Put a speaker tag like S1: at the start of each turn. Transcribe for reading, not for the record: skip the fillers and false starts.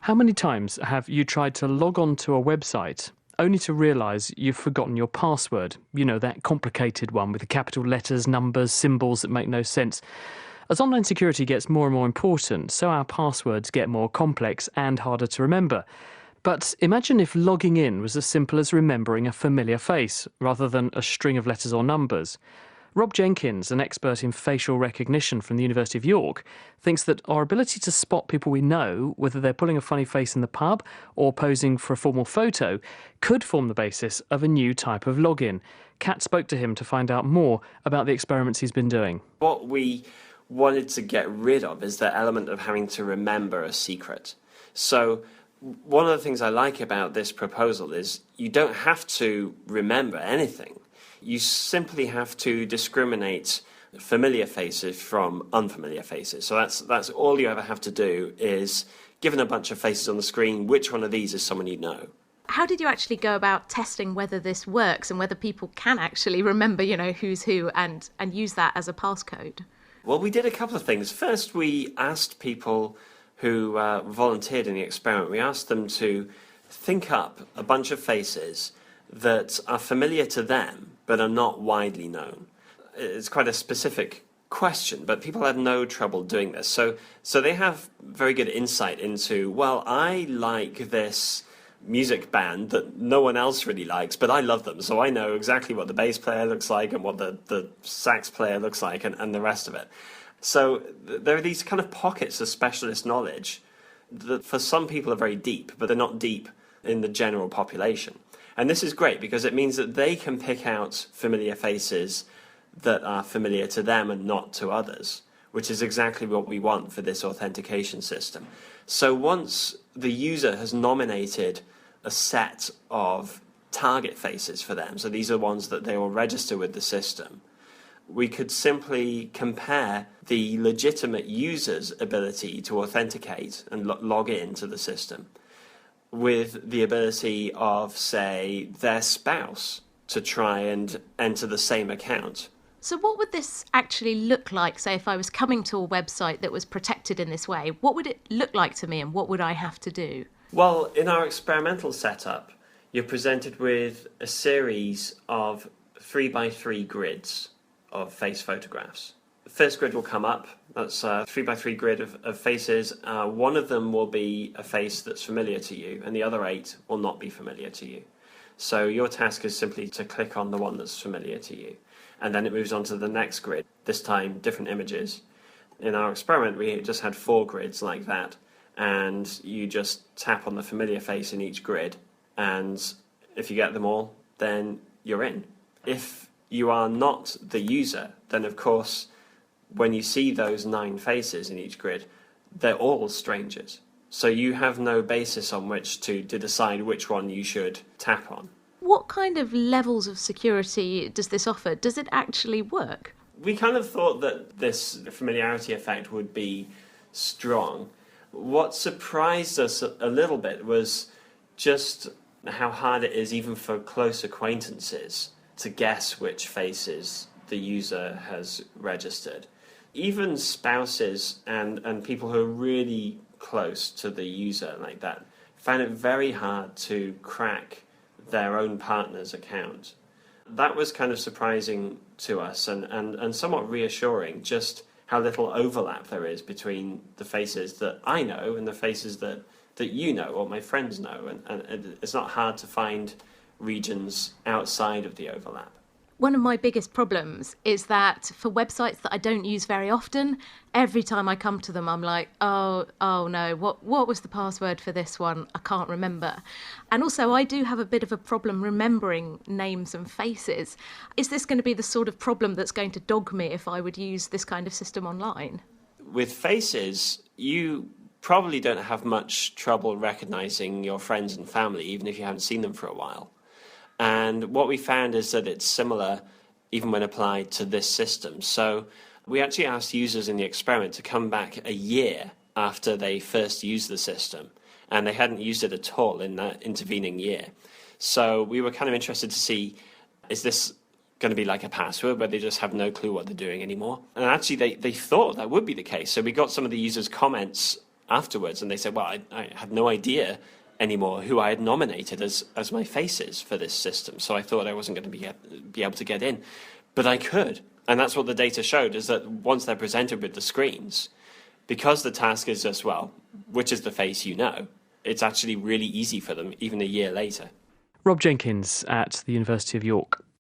S1: How many times have you tried to log on to a website only to realise you've forgotten your password? You know, that complicated one with the capital letters, numbers, symbols that make no sense. As online security gets more and more important, so our passwords get more complex and harder to remember. But imagine if logging in was as simple as remembering a familiar face, rather than a string of letters or numbers. Rob Jenkins, an expert in facial recognition from the University of York, thinks that our ability to spot people we know, whether they're pulling a funny face in the pub or posing for a formal photo, could form the basis of a new type of login. Kat spoke to him to find out more about the experiments he's been doing.
S2: What we wanted to get rid of is the element of having to remember a secret. So one of the things I like about this proposal is you don't have to remember anything. You simply have to discriminate familiar faces from unfamiliar faces. So that's all you ever have to do is, given a bunch of faces on the screen, which one of these is someone you know?
S3: How did you actually go about testing whether this works and whether people can actually remember, who's who and use that as a passcode?
S2: Well, we did a couple of things. First, we asked people who volunteered in the experiment, we asked them to think up a bunch of faces that are familiar to them but are not widely known. It's quite a specific question, but people had no trouble doing this. So they have very good insight into, well, I like this music band that no one else really likes, but I love them, so I know exactly what the bass player looks like and what the sax player looks like and the rest of it. So there are these kind of pockets of specialist knowledge that for some people are very deep, but they're not deep in the general population. And this is great because it means that they can pick out familiar faces that are familiar to them and not to others, which is exactly what we want for this authentication system. So once the user has nominated a set of target faces for them, so these are ones that they will register with the system, we could simply compare the legitimate user's ability to authenticate and log into the system with the ability of, say, their spouse to try and enter the same account.
S3: So what would this actually look like, say, if I was coming to a website that was protected in this way? What would it look like to me and what would I have to do?
S2: Well, in our experimental setup, you're presented with a series of 3x3 grids of face photographs. The first grid will come up. That's a 3x3 grid of faces. One of them will be a face that's familiar to you, and the other 8 will not be familiar to you. So your task is simply to click on the one that's familiar to you. And then it moves on to the next grid, this time different images. In our experiment, we just had 4 grids like that, and you just tap on the familiar face in each grid, and if you get them all, then you're in. If you are not the user, then of course, when you see those 9 faces in each grid, they're all strangers. So you have no basis on which to decide which one you should tap on.
S3: What kind of levels of security does this offer? Does it actually work?
S2: We kind of thought that this familiarity effect would be strong. What surprised us a little bit was just how hard it is even for close acquaintances to guess which faces the user has registered. Even spouses and people who are really close to the user like that find it very hard to crack their own partner's account. That was kind of surprising to us and somewhat reassuring, just how little overlap there is between the faces that I know and the faces that you know or my friends know, and it's not hard to find regions outside of the overlap.
S3: One of my biggest problems is that for websites that I don't use very often, every time I come to them, I'm like, oh no, what was the password for this one? I can't remember. And also, I do have a bit of a problem remembering names and faces. Is this going to be the sort of problem that's going to dog me if I would use this kind of system online?
S2: With faces, you probably don't have much trouble recognizing your friends and family, even if you haven't seen them for a while. And what we found is that it's similar even when applied to this system. So we actually asked users in the experiment to come back a year after they first used the system, and they hadn't used it at all in that intervening year. So we were kind of interested to see, is this going to be like a password where they just have no clue what they're doing anymore? And actually they thought that would be the case. So we got some of the users' comments afterwards, and they said, well, I had no idea anymore who I had nominated as my faces for this system, so I thought I wasn't going to be able to get in. But I could, and that's what the data showed, is that once they're presented with the screens, because the task is just, well, which is the face you know, it's actually really easy for them, even a year later.
S1: Rob Jenkins at the University of York.